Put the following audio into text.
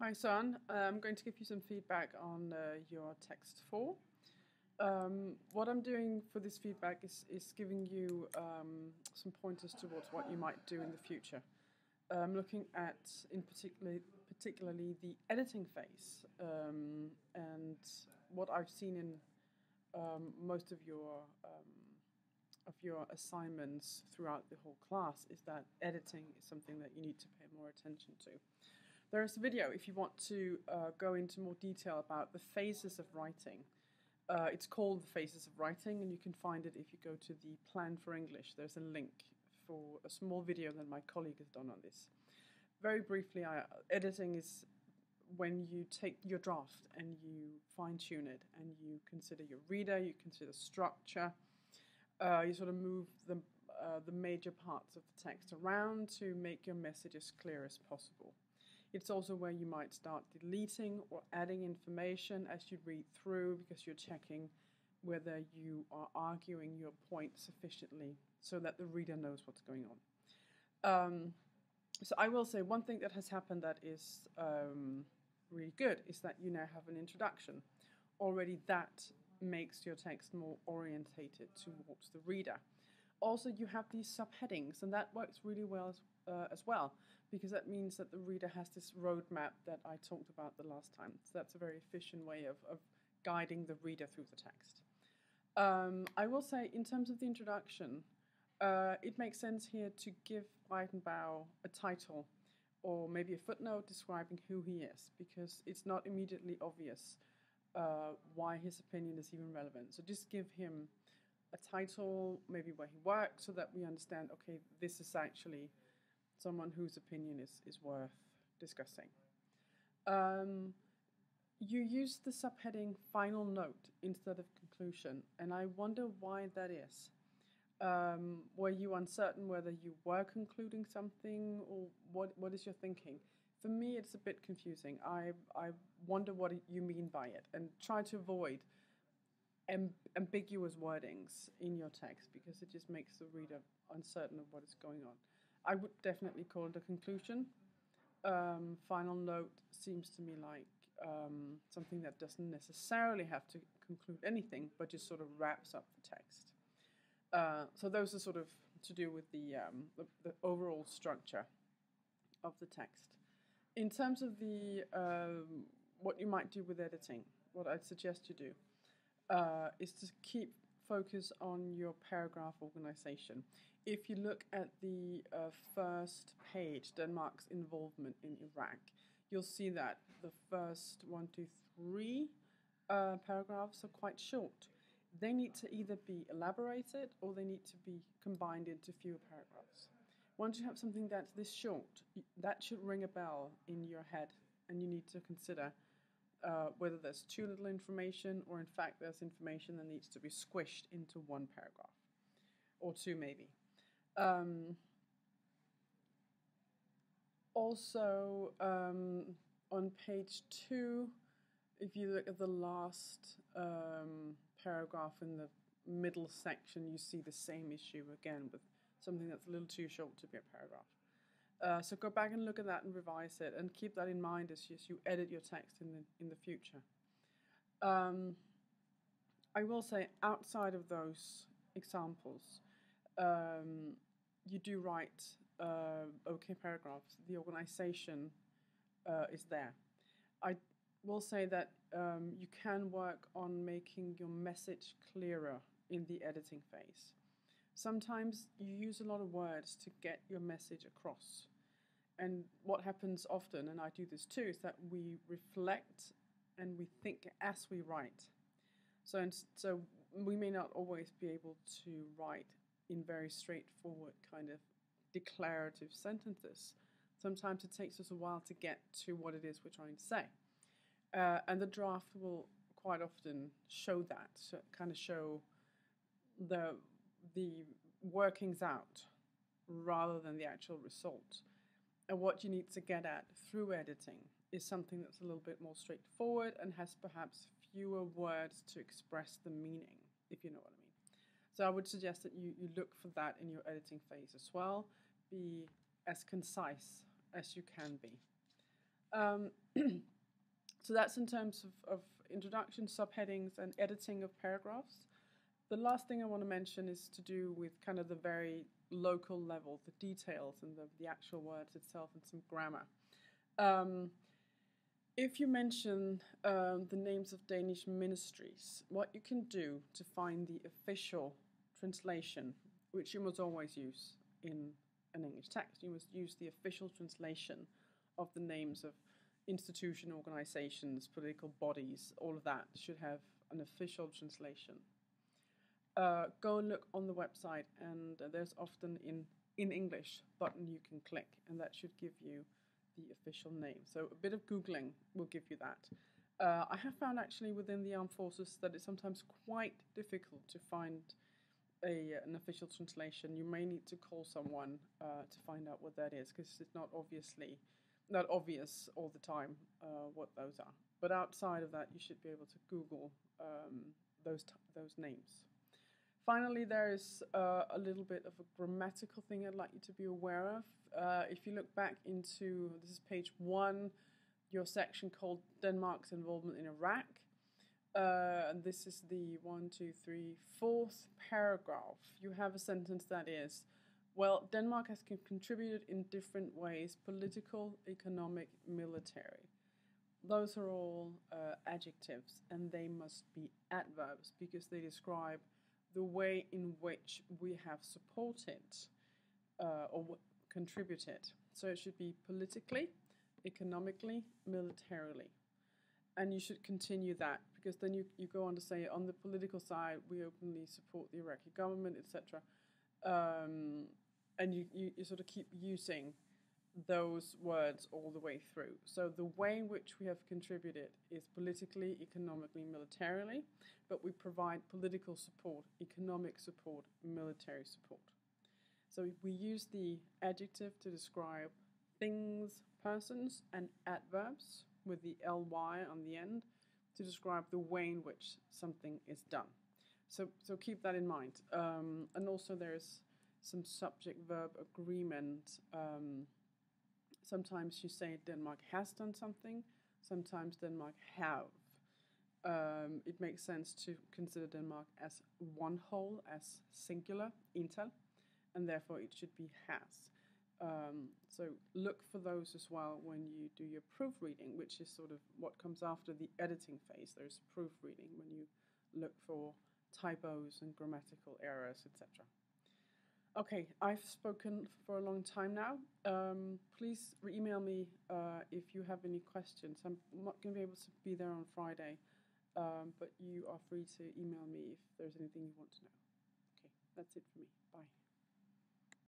Hi, Soren. I'm going to give you some feedback on your text 4. What I'm doing for this feedback is giving you some pointers towards what you might do in the future. Looking at, particularly the editing phase, and what I've seen in most of your assignments throughout the whole class is that editing is something that you need to pay more attention to. There is a video if you want to go into more detail about the phases of writing. It's called The Phases of Writing, and you can find it if you go to the Plan for English. There's a link for a small video that my colleague has done on this. Very briefly, editing is when you take your draft and you fine-tune it, and you consider your reader, you consider structure, you sort of move the major parts of the text around to make your message as clear as possible. It's also where you might start deleting or adding information as you read through, because you're checking whether you are arguing your point sufficiently so that the reader knows what's going on. So I will say one thing that has happened that is really good is that you now have an introduction. Already that makes your text more orientated towards the reader. Also, you have these subheadings, and that works really well as well, because that means that the reader has this roadmap that I talked about the last time. So that's a very efficient way of guiding the reader through the text. I will say, in terms of the introduction, it makes sense here to give Breitenbach a title or maybe a footnote describing who he is, because it's not immediately obvious why his opinion is even relevant. So just give him a title, maybe where he works, so that we understand, okay, this is actually someone whose opinion is worth discussing. You use the subheading final note instead of conclusion, and I wonder why that is. Were you uncertain whether you were concluding something, or what is your thinking? For me, it's a bit confusing. I wonder what you mean by it, and try to avoid ambiguous wordings in your text, because it just makes the reader uncertain of what is going on. I would definitely call it a conclusion. Final note seems to me like something that doesn't necessarily have to conclude anything, but just sort of wraps up the text. So those are sort of to do with the overall structure of the text. In terms of the what you might do with editing, what I'd suggest you do is to keep focus on your paragraph organization. If you look at the first page, Denmark's involvement in Iraq, you'll see that the first 1, 2, 3 paragraphs are quite short. They need to either be elaborated or they need to be combined into fewer paragraphs. Once you have something that's this short, that should ring a bell in your head, and you need to consider whether there's too little information, or in fact there's information that needs to be squished into one paragraph, or two maybe. Also, on page 2, if you look at the last paragraph in the middle section, you see the same issue again with something that's a little too short to be a paragraph. So go back and look at that and revise it, and keep that in mind as you edit your text in the future. I will say, outside of those examples, you do write okay paragraphs. The organization is there. I will say that you can work on making your message clearer in the editing phase. Sometimes you use a lot of words to get your message across. And what happens often, and I do this too, is that we reflect and we think as we write. So we may not always be able to write in very straightforward kind of declarative sentences. Sometimes it takes us a while to get to what it is we're trying to say. And the draft will quite often show that, so kind of show the workings out rather than the actual result. And what you need to get at through editing is something that's a little bit more straightforward and has perhaps fewer words to express the meaning, if you know what I mean. So I would suggest that you look for that in your editing phase as well. Be as concise as you can be. Um, so that's in terms of introduction, subheadings, and editing of paragraphs. The last thing I want to mention is to do with kind of the very local level, the details and the actual words itself and some grammar. If you mention the names of Danish ministries, what you can do to find the official translation, which you must always use in an English text, you must use the official translation of the names of institution, organizations, political bodies, all of that should have an official translation. Go and look on the website, and there's often in English button you can click, and that should give you the official name. So a bit of Googling will give you that. I have found actually within the armed forces that it's sometimes quite difficult to find an official translation. You may need to call someone to find out what that is, because it's not obvious all the time what those are. But outside of that, you should be able to Google those names. Finally, there is a little bit of a grammatical thing I'd like you to be aware of. If you look back into, this is page 1, your section called Denmark's involvement in Iraq. And this is the 4th paragraph. You have a sentence that is, well, Denmark has contributed in different ways, political, economic, military. Those are all adjectives, and they must be adverbs because they describe the way in which we have supported or contributed. So it should be politically, economically, militarily. And you should continue that, because then you go on to say, on the political side, we openly support the Iraqi government, etc. And you sort of keep using those words all the way through. So the way in which we have contributed is politically, economically, militarily, but we provide political support, economic support, military support. So we use the adjective to describe things, persons, and adverbs with the ly on the end to describe the way in which something is done. So keep that in mind. And also there's some subject-verb agreement. Sometimes you say Denmark has done something, sometimes Denmark have. It makes sense to consider Denmark as one whole, as singular, ental, and therefore it should be has. So look for those as well when you do your proofreading, which is sort of what comes after the editing phase. There's proofreading when you look for typos and grammatical errors, etc. Okay, I've spoken for a long time now. Please email me if you have any questions. I'm not going to be able to be there on Friday, but you are free to email me if there's anything you want to know. Okay, that's it for me. Bye.